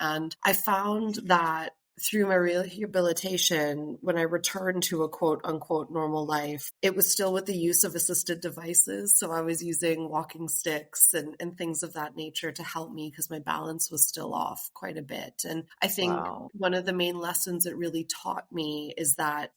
And I found that through my rehabilitation, when I returned to a quote unquote normal life, it was still with the use of assisted devices. So I was using walking sticks and things of that nature to help me because my balance was still off quite a bit. And I think one of the main lessons it really taught me is that,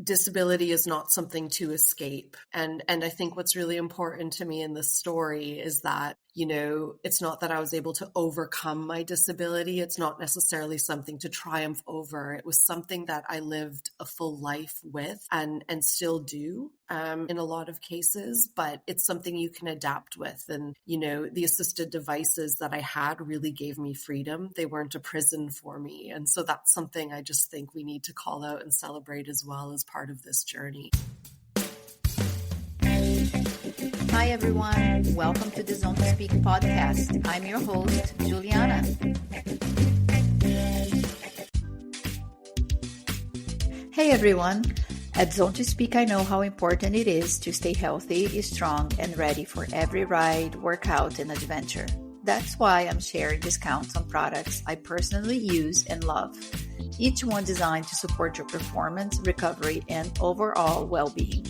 disability is not something to escape. And I think what's really important to me in this story is that, it's not that I was able to overcome my disability. It's not necessarily something to triumph over. It was something that I lived a full life with and still do in a lot of cases, but it's something you can adapt with. And, the assisted devices that I had really gave me freedom. They weren't a prison for me. And so that's something I just think we need to call out and celebrate as well as part of this journey. Hi, everyone. Welcome to the Zone to Speak podcast. I'm your host, Juliana. Hey, everyone. At Zone to Speak, I know how important it is to stay healthy, strong, and ready for every ride, workout, and adventure. That's why I'm sharing discounts on products I personally use and love, each one designed to support your performance, recovery, and overall well-being.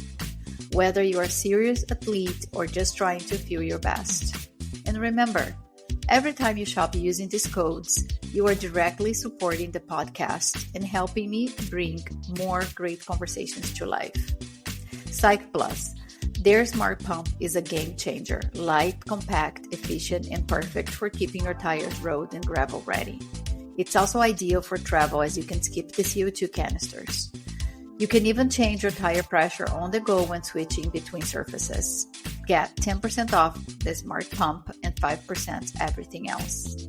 Whether you are a serious athlete or just trying to feel your best. And remember, every time you shop using these codes, you are directly supporting the podcast and helping me bring more great conversations to life. Psych Plus, their smart pump is a game changer. Light, compact, efficient, and perfect for keeping your tires road and gravel ready. It's also ideal for travel as you can skip the CO2 canisters. You can even change your tire pressure on the go when switching between surfaces. Get 10% off the smart pump and 5% everything else.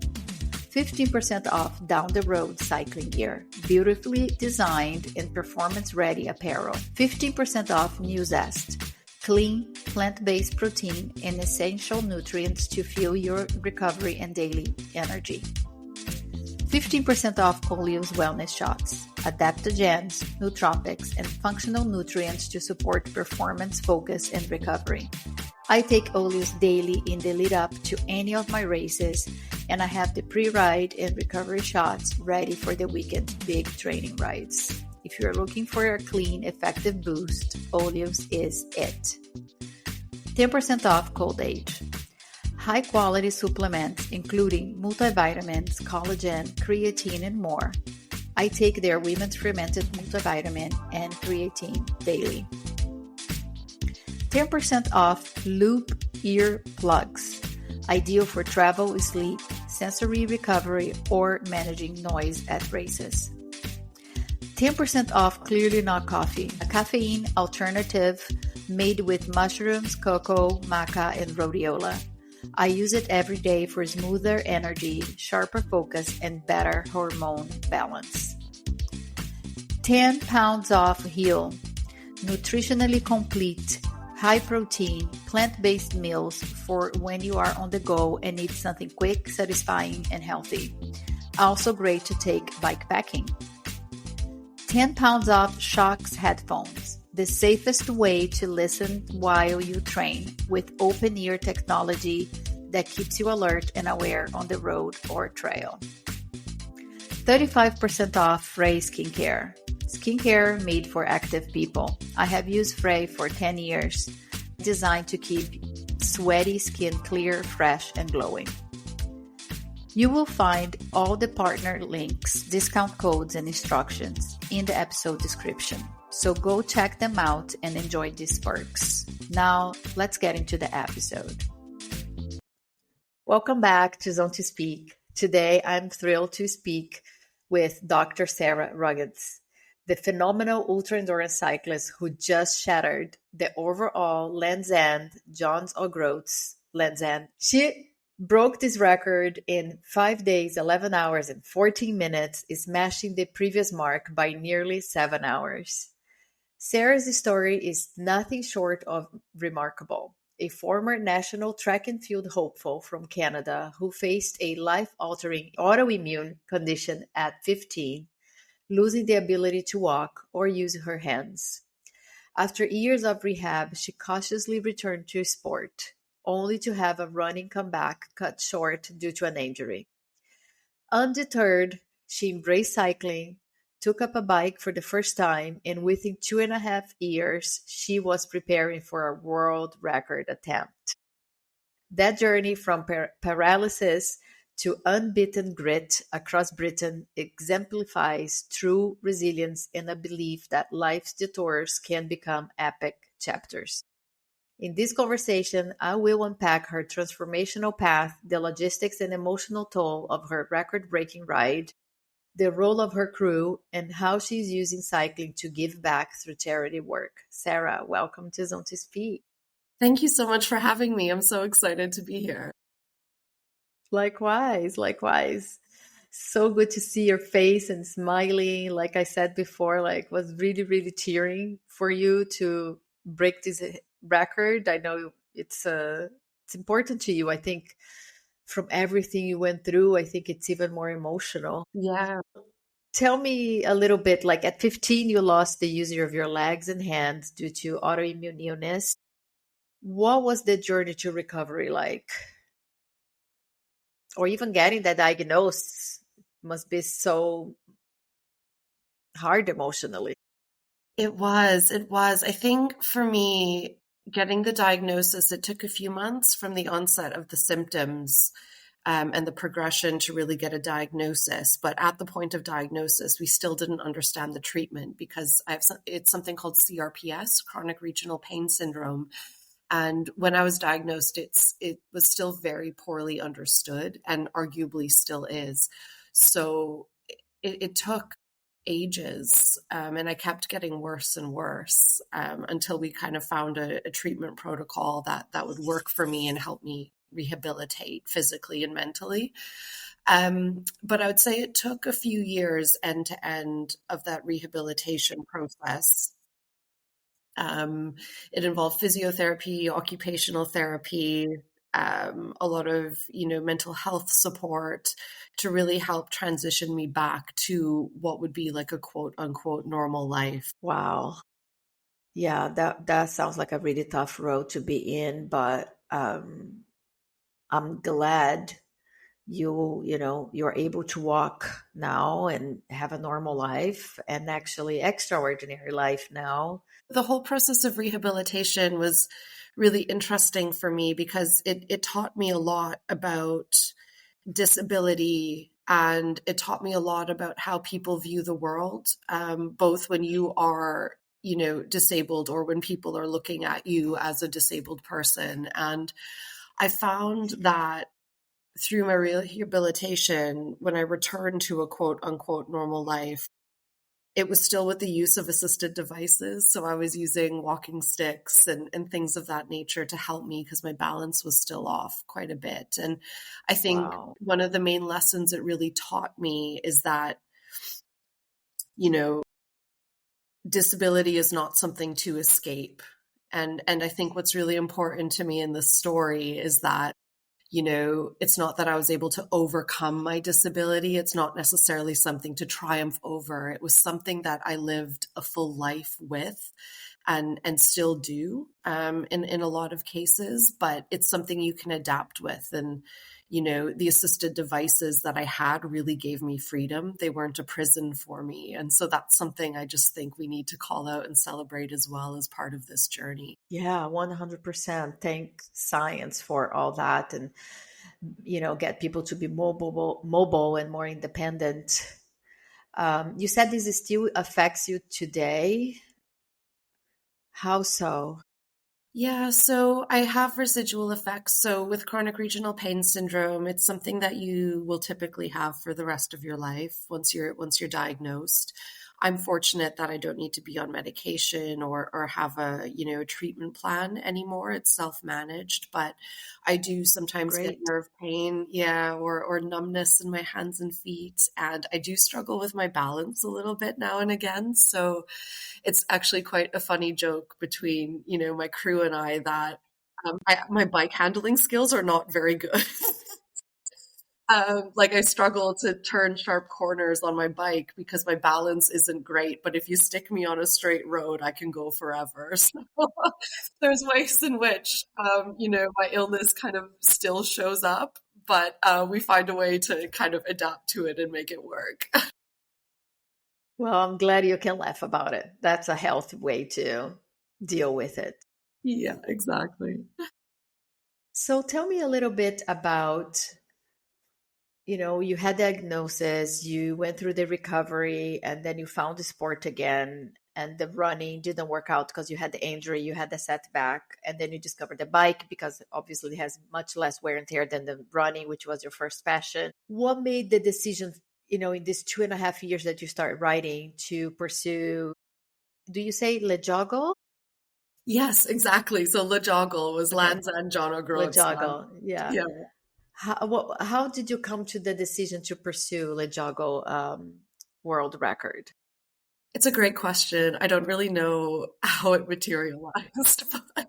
15% off down the road cycling gear, beautifully designed and performance-ready apparel. 15% off New Zest, clean, plant-based protein and essential nutrients to fuel your recovery and daily energy. 15% off Oleo's wellness shots, adaptogens, nootropics, and functional nutrients to support performance, focus, and recovery. I take Oleo's daily in the lead up to any of my races, and I have the pre-ride and recovery shots ready for the weekend big training rides. If you're looking for a clean, effective boost, Oleo's is it. 10% off Cold Age. High-quality supplements, including multivitamins, collagen, creatine, and more. I take their women's fermented multivitamin and creatine daily. 10% off Loop ear plugs, ideal for travel, sleep, sensory recovery, or managing noise at races. 10% off Clearly Not Coffee, a caffeine alternative made with mushrooms, cocoa, maca, and rhodiola. I use it every day for smoother energy, sharper focus, and better hormone balance. 10 pounds off Heal, nutritionally complete, high-protein, plant-based meals for when you are on the go and need something quick, satisfying, and healthy. Also great to take bike packing. 10 pounds off Shocks headphones, the safest way to listen while you train with open ear technology that keeps you alert and aware on the road or trail. 35% off Frey Skincare. Skincare made for active people. I have used Frey for 10 years, designed to keep sweaty skin clear, fresh, and glowing. You will find all the partner links, discount codes, and instructions in the episode description. So go check them out and enjoy these perks. Now, let's get into the episode. Welcome back to Zone to Speak. Today, I'm thrilled to speak with Dr. Sarah Ruggins, the phenomenal ultra-endurance cyclist who just shattered the overall Land's End Johns O'Groats Land's End. She broke this record in 5 days, 11 hours, and 14 minutes, smashing the previous mark by nearly 7 hours. Sarah's story is nothing short of remarkable. A former national track and field hopeful from Canada who faced a life-altering autoimmune condition at 15, losing the ability to walk or use her hands. After years of rehab, she cautiously returned to sport, only to have a running comeback cut short due to an injury. Undeterred, she embraced cycling, took up a bike for the first time, and within 2.5 years, she was preparing for a world record attempt. That journey from paralysis to unbeaten grit across Britain exemplifies true resilience and a belief that life's detours can become epic chapters. In this conversation, I will unpack her transformational path, the logistics and emotional toll of her record breaking ride, the role of her crew, and how she's using cycling to give back through charity work. Sarah, welcome to Zone to Speak. Thank you so much for having me. I'm so excited to be here. Likewise, likewise. So good to see your face and smiling. Like I said before, like was really, really cheering for you to break this record. I know it's important to you. I think from everything you went through, I think it's even more emotional. Yeah. Tell me a little bit, like at 15, you lost the use of your legs and hands due to autoimmune illness. What was the journey to recovery like? Or even getting that diagnosis must be so hard emotionally. It was. I think for me, getting the diagnosis, it took a few months from the onset of the symptoms and the progression to really get a diagnosis. But at the point of diagnosis, we still didn't understand the treatment because it's something called CRPS, chronic regional pain syndrome. And when I was diagnosed, it was still very poorly understood and arguably still is. So it took ages and I kept getting worse and worse until we kind of found a treatment protocol that would work for me and help me rehabilitate physically and mentally. But I would say it took a few years end to end of that rehabilitation process. It involved physiotherapy, occupational therapy, a lot of mental health support to really help transition me back to what would be like a quote unquote normal life. Wow. Yeah, that sounds like a really tough road to be in, but I'm glad you're able to walk now and have a normal life and actually extraordinary life now. The whole process of rehabilitation was really interesting for me because it taught me a lot about disability and it taught me a lot about how people view the world, both when you are disabled or when people are looking at you as a disabled person. And I found that through my rehabilitation, when I returned to a quote unquote normal life, it was still with the use of assisted devices. So I was using walking sticks and things of that nature to help me because my balance was still off quite a bit. And I think Wow. one of the main lessons it really taught me is that, disability is not something to escape. And I think what's really important to me in this story is that it's not that I was able to overcome my disability. It's not necessarily something to triumph over. It was something that I lived a full life with and still do in a lot of cases, but it's something you can adapt with. And, the assisted devices that I had really gave me freedom. They weren't a prison for me. And so that's something I just think we need to call out and celebrate as well as part of this journey. Yeah, 100%. Thank science for all that and, get people to be mobile and more independent. You said this still affects you today. How so? Yeah, so I have residual effects. So with chronic regional pain syndrome, it's something that you will typically have for the rest of your life once you're diagnosed. I'm fortunate that I don't need to be on medication or have a treatment plan anymore. It's self-managed, but I do sometimes get Great. nerve pain, yeah, or numbness in my hands and feet, and I do struggle with my balance a little bit now and again. So it's actually quite a funny joke between, my crew and I that my bike handling skills are not very good. Like I struggle to turn sharp corners on my bike because my balance isn't great. But if you stick me on a straight road, I can go forever. So there's ways in which, my illness kind of still shows up. but we find a way to kind of adapt to it and make it work. Well, I'm glad you can laugh about it. That's a healthy way to deal with it. Yeah, exactly. So tell me a little bit about, you had diagnosis, you went through the recovery, and then you found the sport again, and the running didn't work out because you had the injury, you had the setback, and then you discovered the bike because obviously it has much less wear and tear than the running, which was your first passion. What made the decision, in these 2.5 years that you start riding to pursue, do you say LEJOGLE? Yes, exactly. So LEJOGLE was Okay, Lanza and John O'Groats. LEJOGLE, yeah. Yeah. How did you come to the decision to pursue LEJOGLE world record? It's a great question. I don't really know how it materialized, but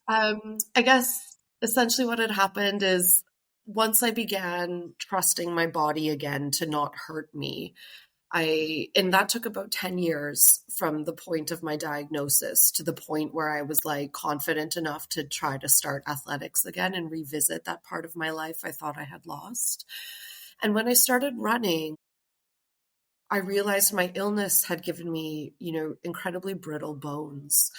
I guess essentially what had happened is once I began trusting my body again to not hurt me, and that took about 10 years from the point of my diagnosis to the point where I was like confident enough to try to start athletics again and revisit that part of my life I thought I had lost. And when I started running, I realized my illness had given me, incredibly brittle bones.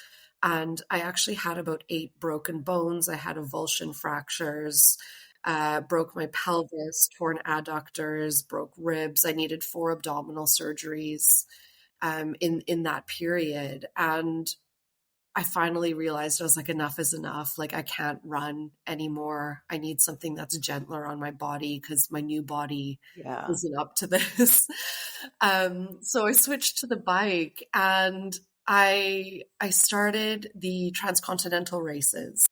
And I actually had about 8 broken bones. I had avulsion fractures, broke my pelvis, torn adductors, broke ribs. I needed 4 abdominal surgeries in that period. And I finally realized I was like, enough is enough. Like, I can't run anymore. I need something that's gentler on my body because my new body Yeah. isn't up to this. So I switched to the bike and I started the transcontinental races.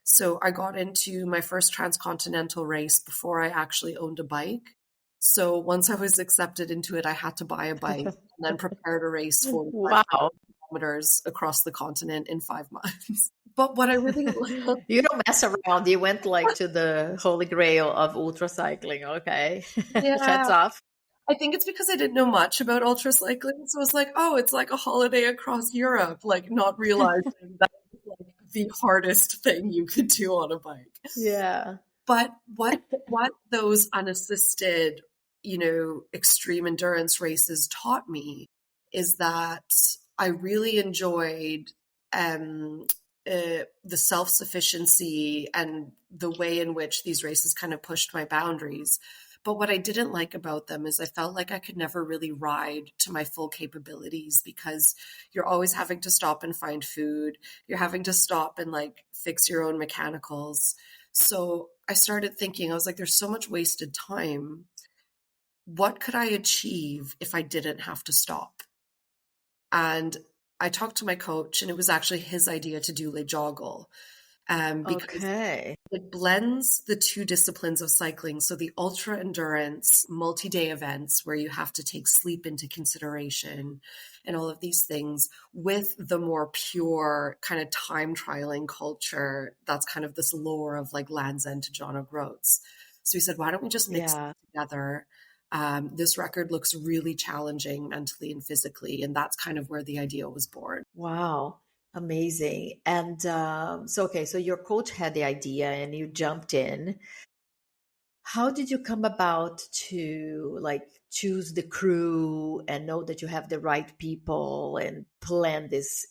So I got into my first transcontinental race before I actually owned a bike. So once I was accepted into it, I had to buy a bike and then prepare to race 45 Wow. kilometers across the continent in 5 months. But what I really love, You don't mess around. You went like to the holy grail of ultra cycling. Okay. yeah, That's off. I think it's because I didn't know much about ultra cycling. So I was like, oh, it's like a holiday across Europe, like not realizing that was like the hardest thing you could do on a bike. Yeah. But what those unassisted, extreme endurance races taught me is that I really enjoyed the self-sufficiency and the way in which these races kind of pushed my boundaries. But what I didn't like about them is I felt like I could never really ride to my full capabilities because you're always having to stop and find food. You're having to stop and like fix your own mechanicals. So I started thinking, I was like, there's so much wasted time. What could I achieve if I didn't have to stop? And I talked to my coach, and it was actually his idea to do LEJOGLE because Okay. it blends the 2 disciplines of cycling. So the ultra endurance multi-day events where you have to take sleep into consideration and all of these things with the more pure kind of time trialing culture. That's kind of this lore of like Land's End to John O'Groats. So he said, why don't we just mix Yeah. it together? This record looks really challenging mentally and physically. And that's kind of where the idea was born. Wow. Amazing. And so your coach had the idea and you jumped in. How did you come about to like choose the crew and know that you have the right people and plan this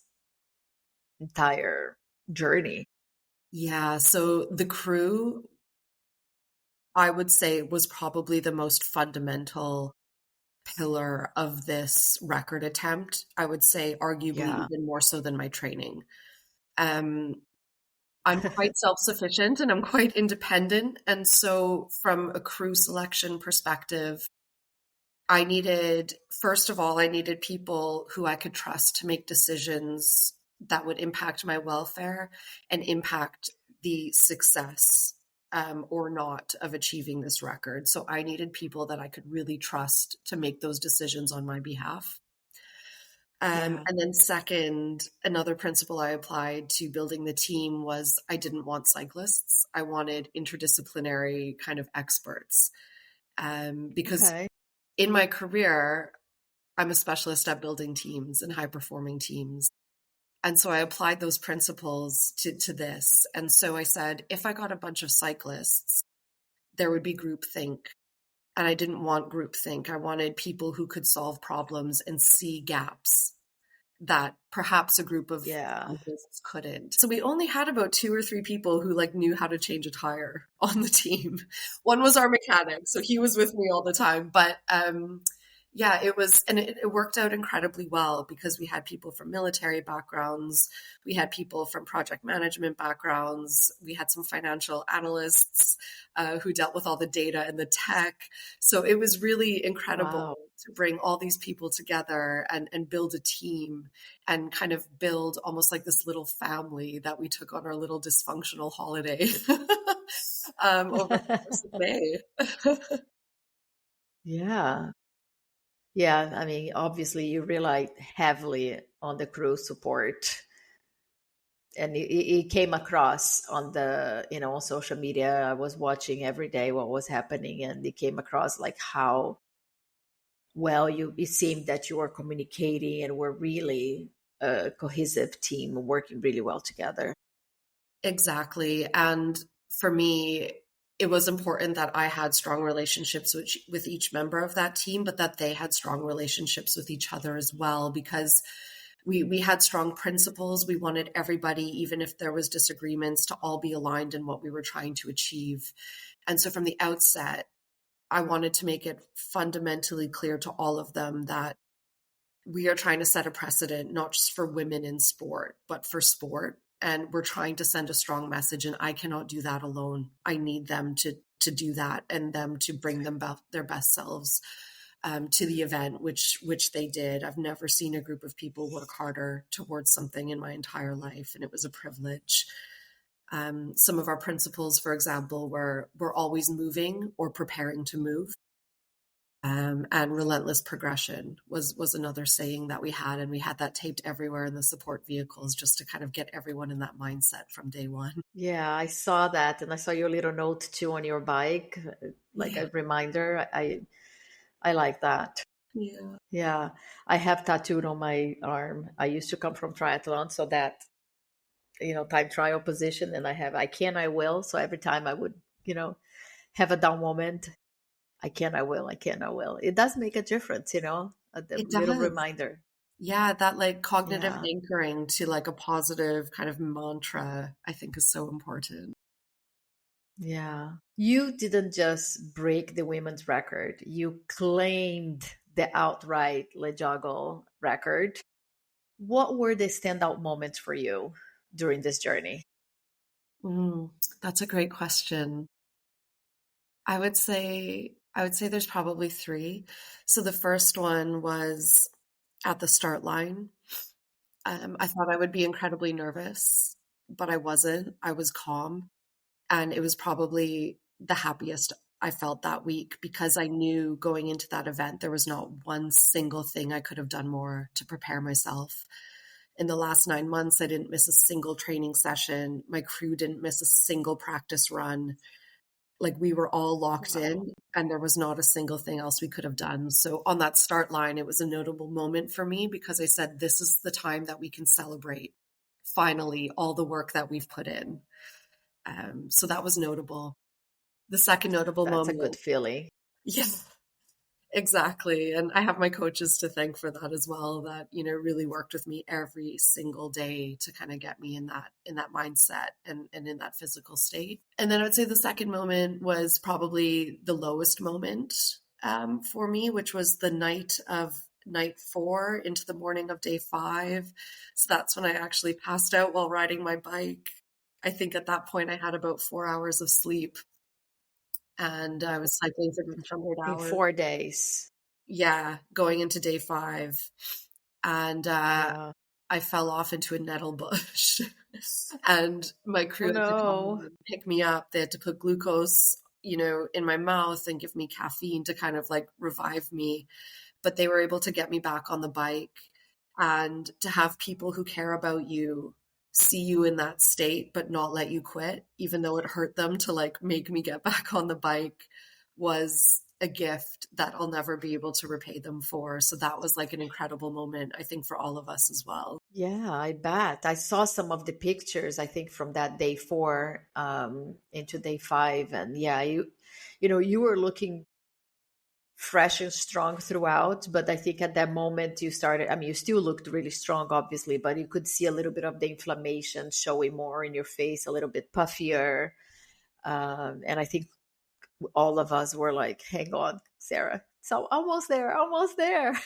entire journey? Yeah. So the crew, I would say, was probably the most fundamental pillar of this record attempt. I would say, arguably, Yeah. even more so than my training. Um, I'm quite self-sufficient and I'm quite independent. And so, from a crew selection perspective, first of all, I needed people who I could trust to make decisions that would impact my welfare and impact the success or not of achieving this record. So I needed people that I could really trust to make those decisions on my behalf. Yeah. And then second, another principle I applied to building the team was I didn't want cyclists. I wanted interdisciplinary kind of experts. Because Okay. in my career, I'm a specialist at building teams and high performing teams. And so I applied those principles to this. And so I said, if I got a bunch of cyclists, there would be groupthink. And I didn't want groupthink. I wanted people who could solve problems and see gaps that perhaps a group of Yeah. scientists couldn't. So we only had about 2 or 3 people who like knew how to change a tire on the team. One was our mechanic, so he was with me all the time. But yeah, it was, and it worked out incredibly well because we had people from military backgrounds, we had people from project management backgrounds, we had some financial analysts who dealt with all the data and the tech. So it was really incredible Wow. to bring all these people together and build a team and kind of build almost like this little family that we took on our little dysfunctional holiday over the course of May. Yeah. Yeah. I mean, obviously, you relied heavily on the crew support, and it came across on the, on social media. I was watching every day what was happening, and it came across like how well it seemed that you were communicating and were really a cohesive team working really well together. Exactly. And for me, it was important that I had strong relationships with each member of that team, but that they had strong relationships with each other as well, because we had strong principles. We wanted everybody, even if there was disagreements, to all be aligned in what we were trying to achieve. And so from the outset, I wanted to make it fundamentally clear to all of them that we are trying to set a precedent, not just for women in sport, but for sport. And we're trying to send a strong message. And I cannot do that alone. I need them to do that and them to bring them their best selves to the event, which they did. I've never seen a group of people work harder towards something in my entire life. And it was a privilege. Some of our principles, for example, were we're always moving or preparing to move. And relentless progression was another saying that we had, and we had that taped everywhere in the support vehicles just to kind of get everyone in that mindset from day one. Yeah, I saw that, and I saw your little note too on your bike, like Yeah, a reminder. I like that. yeah, Yeah, I have tattooed on my arm. I used to come from triathlon, so that, time trial position, and I can, I will. So every time I would, have a down moment, I can, I will, I can, I will. It does make a difference, a it little does. reminder. Yeah, that like cognitive Yeah. anchoring to like a positive kind of mantra, I think is so important. Yeah. You didn't just break the women's record, you claimed the outright LEJOGLE record. What were the standout moments for you during this journey? Mm, that's a great question. I would say there's probably 3. So the first one was at the start line. I thought I would be incredibly nervous, but I wasn't. I was calm. And it was probably the happiest I felt that week because I knew going into that event, there was not one single thing I could have done more to prepare myself. In the last 9 months, I didn't miss a single training session. My crew didn't miss a single practice run. Like we were all locked Wow. in and there was not a single thing else we could have done. So on that start line, it was a notable moment for me because I said, this is the time that we can celebrate finally all the work that we've put in. So that was notable. The second notable That's a good moment, feeling. yeah, exactly. And I have my coaches to thank for that as well, that, really worked with me every single day to kind of get me in that mindset and in that physical state. And then I would say the second moment was probably the lowest moment for me, which was the night of night 4 into the morning of day 5. So that's when I actually passed out while riding my bike. I think at that point I had about 4 hours of sleep and I was cycling for 100 In hours. 4 days. Yeah, going into day 5. And Yeah. I fell off into a nettle bush. And my crew Oh had to come no. and pick me up. They had to put glucose, in my mouth and give me caffeine to kind of like revive me. But they were able to get me back on the bike and to have people who care about you see you in that state but not let you quit even though it hurt them to like make me get back on the bike was a gift that I'll never be able to repay them for. So that was like an incredible moment, I think, for all of us as well. Yeah, I bet. I saw some of the pictures, I think, from that day 4 into day 5. And yeah, you were looking fresh and strong throughout, but I think at that moment you started, I mean, you still looked really strong, obviously, but you could see a little bit of the inflammation showing more in your face, a little bit puffier. And I think all of us were like, hang on, Sarah. So almost there, almost there.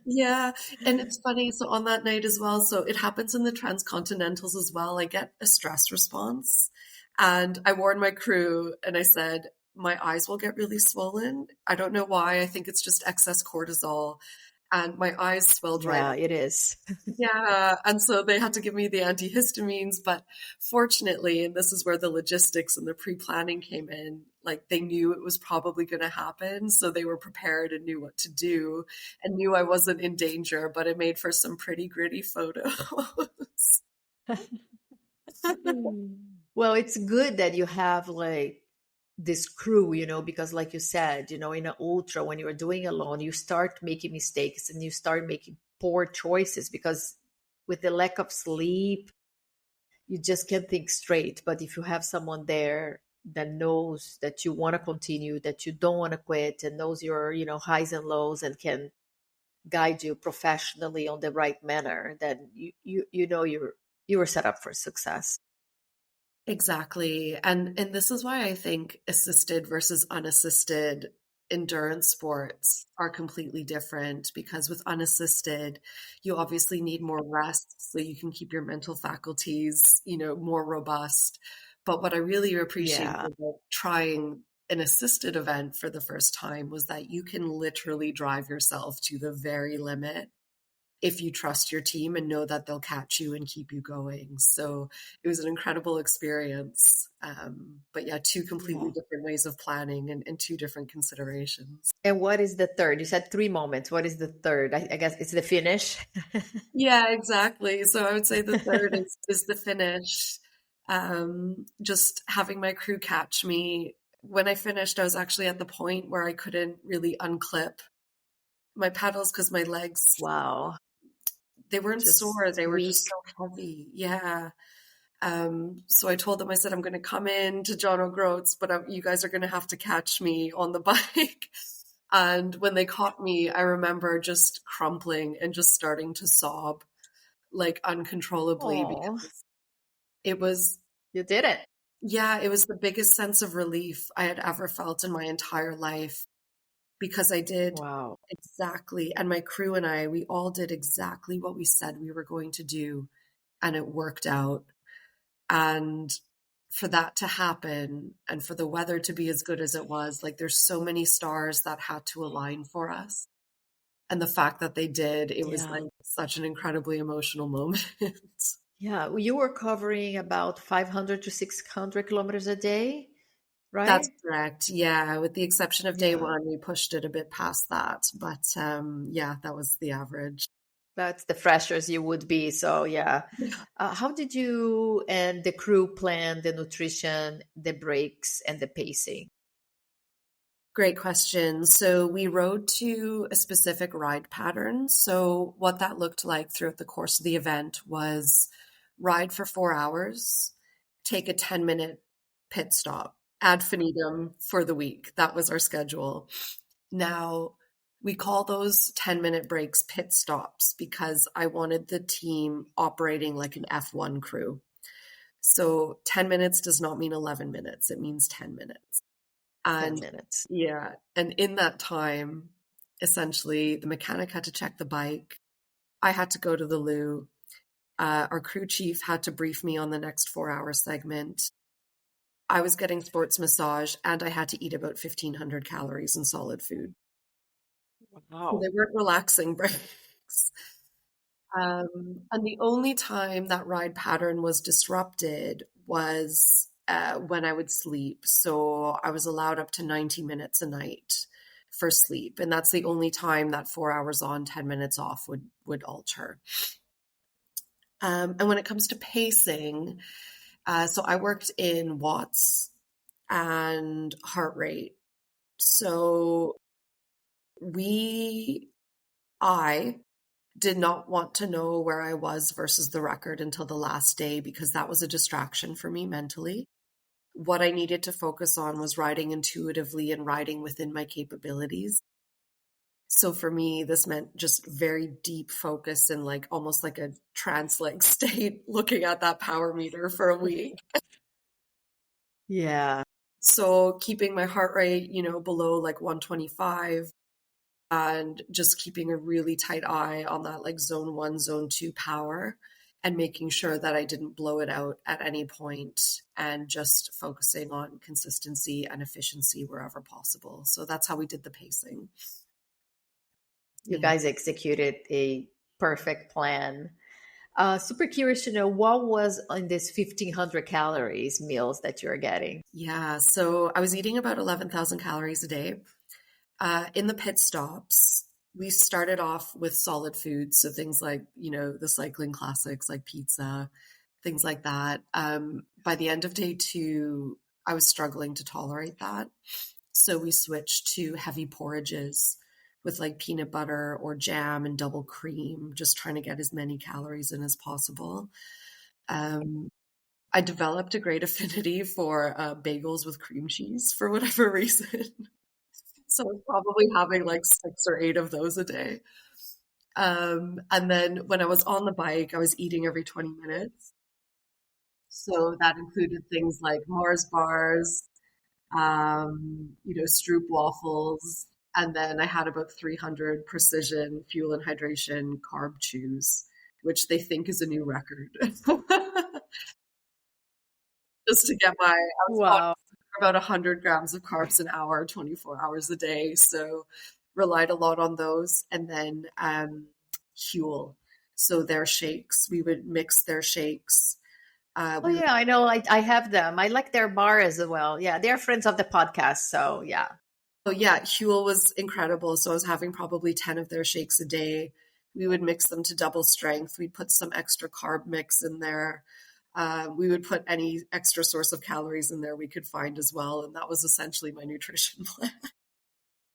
Yeah, and it's funny. So on that night as well, so it happens in the transcontinentals as well. I get a stress response, and I warned my crew, and I said my eyes will get really swollen. I don't know why. I think it's just excess cortisol, and my eyes swelled right Yeah, up. it is. Yeah, and so they had to give me the antihistamines, but fortunately, and this is where the logistics and the pre-planning came in, like they knew it was probably going to happen, so they were prepared and knew what to do and knew I wasn't in danger, but it made for some pretty gritty photos. Well, it's good that you have like this crew, because like you said, in an ultra, when you're doing alone, you start making mistakes and you start making poor choices because with the lack of sleep, you just can't think straight. But if you have someone there that knows that you want to continue, that you don't want to quit, and knows your, highs and lows and can guide you professionally on the right manner, then you were set up for success. Exactly. And this is why I think assisted versus unassisted endurance sports are completely different because with unassisted, you obviously need more rest so you can keep your mental faculties, more robust. But what I really appreciated Yeah. about trying an assisted event for the first time was that you can literally drive yourself to the very limit if you trust your team and know that they'll catch you and keep you going. So it was an incredible experience. But yeah, two completely Yeah. different ways of planning and two different considerations. And what is the third? You said 3 moments. What is the third? I guess it's the finish. Yeah, exactly. So I would say the third is the finish. Just having my crew catch me. When I finished, I was actually at the point where I couldn't really unclip my pedals because my legs, Wow. they weren't sore. Just They were just weak. so heavy. Yeah. So I told them, I said, I'm going to come in to John O'Groats, but you guys are going to have to catch me on the bike. And when they caught me, I remember just crumpling and just starting to sob like uncontrollably Oh, because it was, you did it. yeah, it was the biggest sense of relief I had ever felt in my entire life because I did Wow. exactly, and my crew and I, we all did exactly what we said we were going to do, and it worked out. And for that to happen and for the weather to be as good as it was, like there's so many stars that had to align for us. And the fact that they did, it was Yeah. like such an incredibly emotional moment. Yeah. You were covering about 500 to 600 kilometers a day, That's right? correct. Yeah, with the exception of day Yeah. one, we pushed it a bit past that. But yeah, that was the average. That's the freshers you would be. So, yeah. How did you and the crew plan the nutrition, the breaks, and the pacing? Great question. So we rode to a specific ride pattern. So what that looked like throughout the course of the event was ride for 4 hours, take a 10-minute pit stop, ad infinitum for the week. That was our schedule. Now, we call those 10-minute breaks pit stops because I wanted the team operating like an F1 crew. So 10 minutes does not mean 11 minutes, it means 10 minutes. 10 And minutes. yeah, and in that time, essentially, the mechanic had to check the bike. I had to go to the loo. Our crew chief had to brief me on the next 4 hour segment. I was getting sports massage and I had to eat about 1,500 calories in solid food. So Wow. they weren't relaxing breaks. And the only time that ride pattern was disrupted was when I would sleep. So I was allowed up to 90 minutes a night for sleep. And that's the only time that 4 hours on, 10 minutes off would alter. And when it comes to pacing, so I worked in watts and heart rate. So I did not want to know where I was versus the record until the last day because that was a distraction for me mentally. What I needed to focus on was riding intuitively and riding within my capabilities. So for me, this meant just very deep focus and like almost like a trance-like state looking at that power meter for a week. Yeah. So keeping my heart rate, below like 125 and just keeping a really tight eye on that like zone 1, zone 2 power and making sure that I didn't blow it out at any point and just focusing on consistency and efficiency wherever possible. So that's how we did the pacing. You Yeah. guys executed a perfect plan. Super curious to know what was in this 1,500 calories meals that you're getting. Yeah. So I was eating about 11,000 calories a day. In the pit stops, we started off with solid foods. So things like, the cycling classics like pizza, things like that. By the end of day 2, I was struggling to tolerate that. So we switched to heavy porridges with like peanut butter or jam and double cream, just trying to get as many calories in as possible. Um, I developed a great affinity for bagels with cream cheese for whatever reason. So I was probably having like 6 or 8 of those a day. And then when I was on the bike, I was eating every 20 minutes. So that included things like Mars bars, Stroop waffles, and then I had about 300 precision fuel and hydration carb chews, which they think is a new record. Just to get I was on Wow. about 100 grams of carbs an hour, 24 hours a day. So relied a lot on those. And then Huel. So their shakes, we would mix their shakes. Oh, We would yeah, I know. I have them. I like their bar as well. Yeah, they're friends of the podcast. So, yeah. Oh yeah, Huel was incredible. So I was having probably 10 of their shakes a day. We would mix them to double strength. We'd put some extra carb mix in there. We would put any extra source of calories in there we could find as well. And that was essentially my nutrition plan.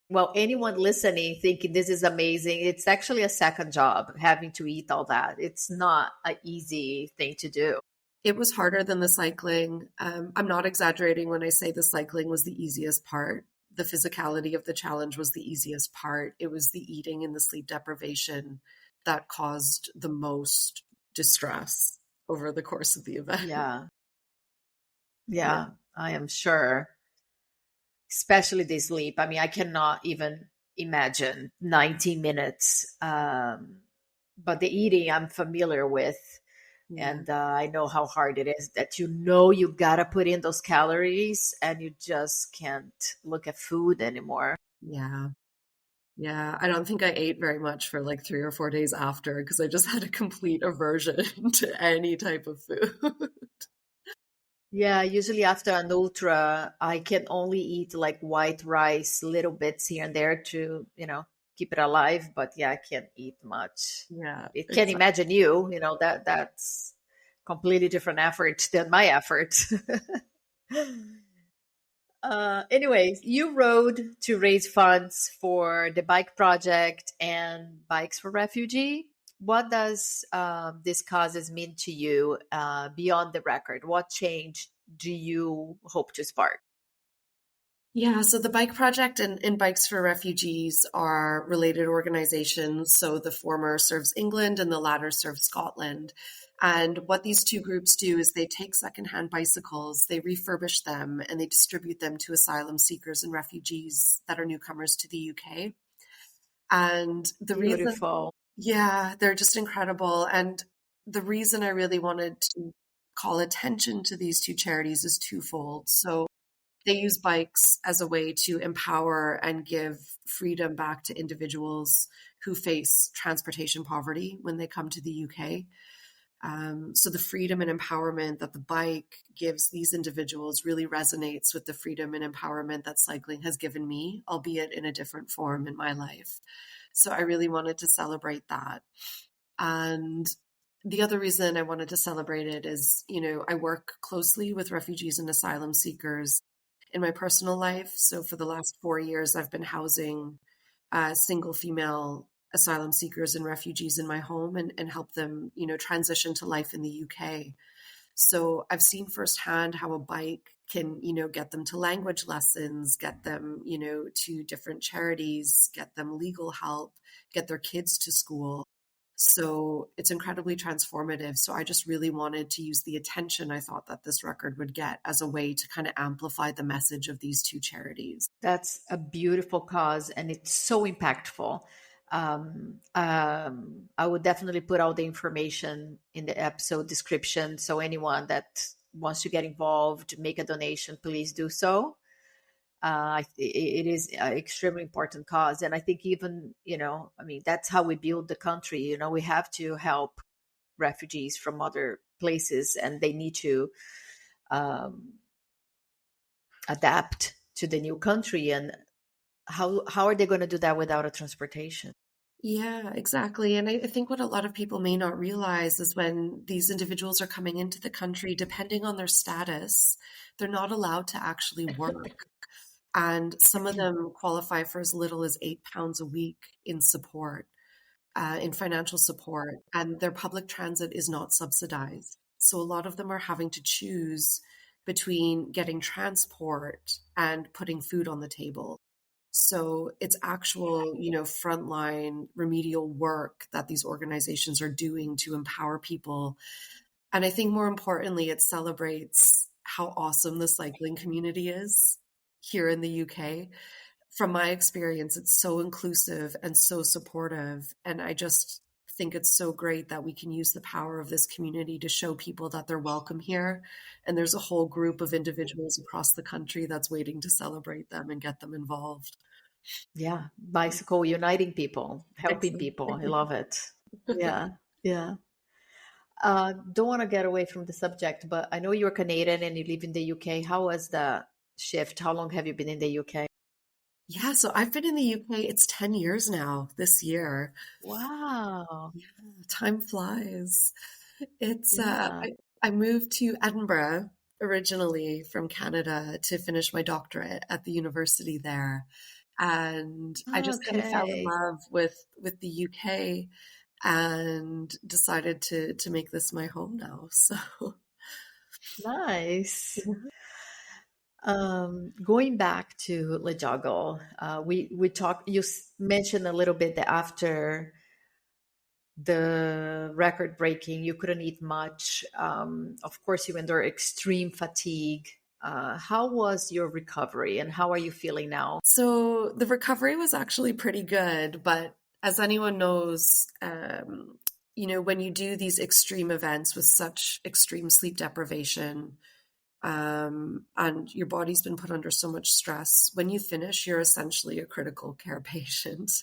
Well, anyone listening thinking this is amazing, it's actually a second job having to eat all that. It's not an easy thing to do. It was harder than the cycling. I'm not exaggerating when I say the cycling was the easiest part. The physicality of the challenge was the easiest part. It was the eating and the sleep deprivation that caused the most distress over the course of the event. Yeah. Yeah. Yeah, I am sure. Especially the sleep. I mean, I cannot even imagine 90 minutes. But the eating I'm familiar with. Yeah. And I know how hard it is that you gotta put in those calories and you just can't look at food anymore. Yeah. Yeah. I don't think I ate very much for like 3 or 4 days after because I just had a complete aversion to any type of food. Yeah, usually after an ultra, I can only eat like white rice, little bits here and there to, keep it alive. But yeah, I can't eat much. Yeah, It can't exactly. imagine that's completely different effort than my effort. Anyways, you rode to raise funds for the bike project and Bikes for Refugee. What does this causes mean to you beyond the record? What change do you hope to spark? Yeah, so the Bike Project and Bikes for Refugees are related organizations. So the former serves England and the latter serves Scotland. And what these two groups do is they take secondhand bicycles, they refurbish them, and they distribute them to asylum seekers and refugees that are newcomers to the UK. And the reason, Beautiful. yeah, they're just incredible. And the reason I really wanted to call attention to these two charities is twofold. So they use bikes as a way to empower and give freedom back to individuals who face transportation poverty when they come to the UK. So the freedom and empowerment that the bike gives these individuals really resonates with the freedom and empowerment that cycling has given me, albeit in a different form in my life. So I really wanted to celebrate that. And the other reason I wanted to celebrate it is, I work closely with refugees and asylum seekers in my personal life. So for the last 4 years, I've been housing single female asylum seekers and refugees in my home and help them, transition to life in the UK. So I've seen firsthand how a bike can, get them to language lessons, get them, to different charities, get them legal help, get their kids to school. So it's incredibly transformative. So I just really wanted to use the attention I thought that this record would get as a way to kind of amplify the message of these two charities. That's a beautiful cause, and it's so impactful. I would definitely put all the information in the episode description. So anyone that wants to get involved, make a donation, please do so. It is an extremely important cause. And I think even, that's how we build the country. We have to help refugees from other places, and they need to adapt to the new country. And how are they going to do that without a transportation? Yeah, exactly. And I think what a lot of people may not realize is when these individuals are coming into the country, depending on their status, they're not allowed to actually work. And some of them qualify for as little as £8 a week in support, in financial support, and their public transit is not subsidized. So a lot of them are having to choose between getting transport and putting food on the table. So it's actual, frontline remedial work that these organizations are doing to empower people. And I think more importantly, it celebrates how awesome the cycling community is here in the UK. From my experience, it's so inclusive and so supportive. And I just think it's so great that we can use the power of this community to show people that they're welcome here. And there's a whole group of individuals across the country that's waiting to celebrate them and get them involved. Yeah, bicycle uniting people, helping people. I Exactly. love it. Yeah, yeah. Don't want to get away from the subject, but I know you're Canadian and you live in the UK. How was the shift? How long have you been in the UK? Yeah, so I've been in the UK, it's 10 years now this year. Wow. Yeah, time flies. It's Yeah. I moved to Edinburgh originally from Canada to finish my doctorate at the university there. And I just kind of fell in Okay. love with the UK and decided to make this my home now. So Nice. Going back to LeJoggle, we talked. Mentioned a little bit that after the record breaking, you couldn't eat much. Of course, you endure extreme fatigue. How was your recovery, and how are you feeling now? So the recovery was actually pretty good, but as anyone knows, when you do these extreme events with such extreme sleep deprivation, and your body's been put under so much stress, when you finish, you're essentially a critical care patient.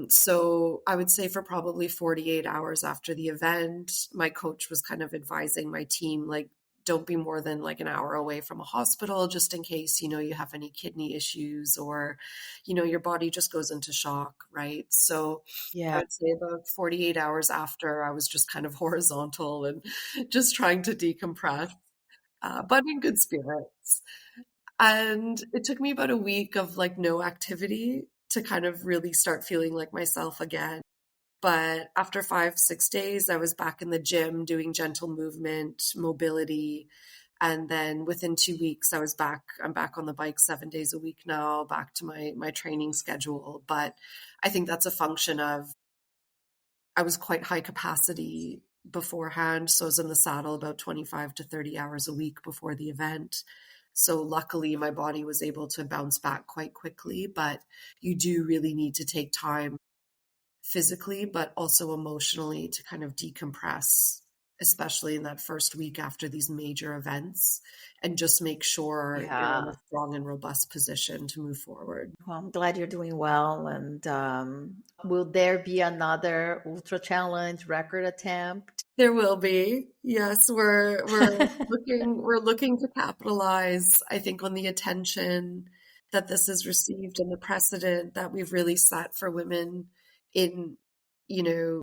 So I would say for probably 48 hours after the event, my coach was kind of advising my team, like, don't be more than like an hour away from a hospital, just in case, you have any kidney issues or, your body just goes into shock, right? So I Yeah, would say about 48 hours after, I was just kind of horizontal and just trying to decompress, but in good spirits. And it took me about a week of like no activity to kind of really start feeling like myself again. But after 5, 6 days, I was back in the gym doing gentle movement, mobility. And then within 2 weeks, I was back. I'm back on the bike 7 days a week now, back to my training schedule. But I think that's a function of I was quite high capacity beforehand. So I was in the saddle about 25 to 30 hours a week before the event. So luckily, my body was able to bounce back quite quickly. But you do really need to take time physically, but also emotionally to kind of decompress, especially in that first week after these major events, and just make sure you're in a yeah. strong and robust position to move forward. Well, I'm glad you're doing well. And will there be another ultra challenge record attempt? There will be. Yes, we're looking to capitalize, I think, on the attention that this has received and the precedent that we've really set for women in, you know,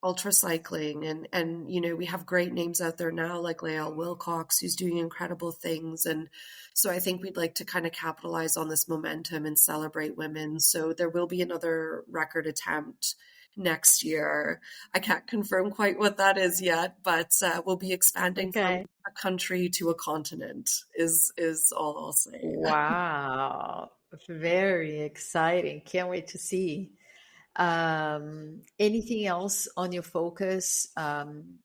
ultra cycling, and you know, we have great names out there now like Lael Wilcox, who's doing incredible things. And so I think we'd like to kind of capitalize on this momentum and celebrate women. So there will be another record attempt next year. I can't confirm quite what that is yet, but we'll be expanding from Okay. a country to a continent is all I'll say. Wow. Very exciting. Can't wait to see. Anything else on your focus, on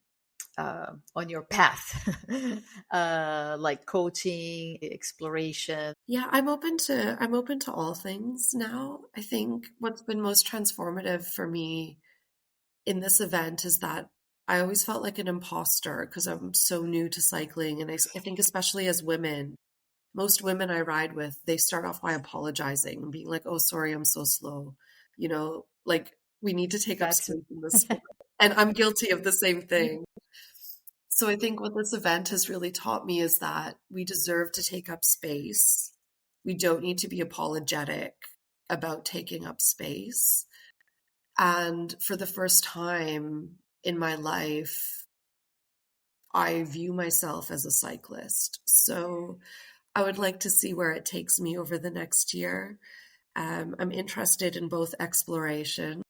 your path, like coaching, exploration? Yeah, I'm open to all things now. I think what's been most transformative for me in this event is that I always felt like an imposter because I'm so new to cycling. And I think, especially as women, most women I ride with, they start off by apologizing and being like, oh, sorry, I'm so slow. You know, like we need to take up That's space in this sport. And I'm guilty of the same thing. So I think what this event has really taught me is that we deserve to take up space. We don't need to be apologetic about taking up space. And for the first time in my life, I view myself as a cyclist. So I would like to see where it takes me over the next year. I'm interested in both exploration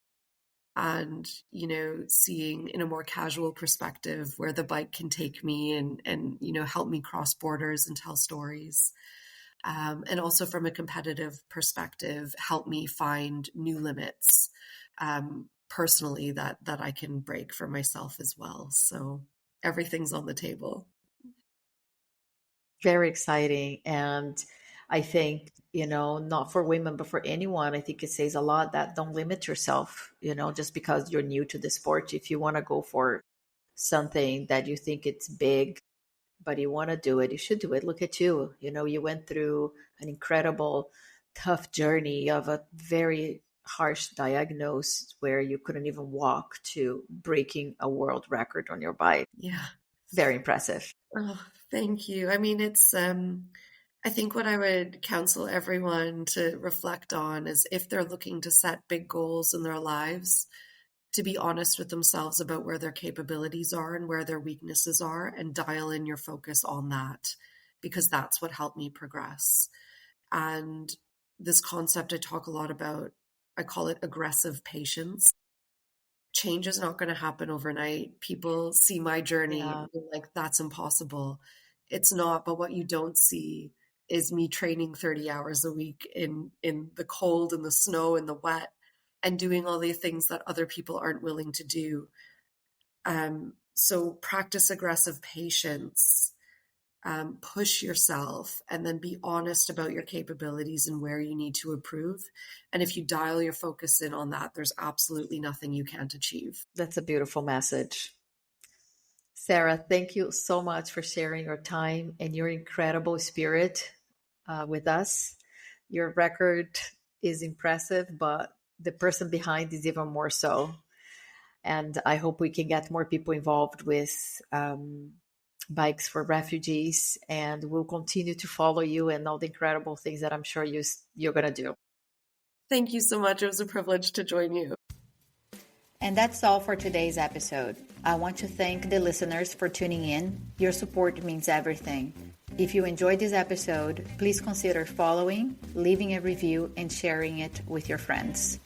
and, you know, seeing in a more casual perspective where the bike can take me and you know, help me cross borders and tell stories. And also from a competitive perspective, help me find new limits personally that I can break for myself as well. So everything's on the table. very exciting. And I think, not for women, but for anyone, I think it says a lot that don't limit yourself, just because you're new to the sport. If you want to go for something that you think it's big, but you want to do it, you should do it. Look at you. You went through an incredible, tough journey of a very harsh diagnosis where you couldn't even walk to breaking a world record on your bike. Yeah. Very impressive. Oh, thank you. I mean, I think what I would counsel everyone to reflect on is if they're looking to set big goals in their lives, to be honest with themselves about where their capabilities are and where their weaknesses are, and dial in your focus on that, because that's what helped me progress. And this concept I talk a lot about, I call it aggressive patience. Change is not going to happen overnight. People see my journey Yeah, and they're like, that's impossible. It's not, but what you don't see is me training 30 hours a week in the cold and the snow and the wet and doing all the things that other people aren't willing to do. So practice aggressive patience, push yourself, and then be honest about your capabilities and where you need to improve. And if you dial your focus in on that, there's absolutely nothing you can't achieve. that's a beautiful message. Sarah, thank you so much for sharing your time and your incredible spirit with us. Your record is impressive, but the person behind is even more so. And I hope we can get more people involved with Bikes for Refugees, and we'll continue to follow you and all the incredible things that I'm sure you're going to do. Thank you so much. It was a privilege to join you. And that's all for today's episode. I want to thank the listeners for tuning in. Your support means everything. If you enjoyed this episode, please consider following, leaving a review, and sharing it with your friends.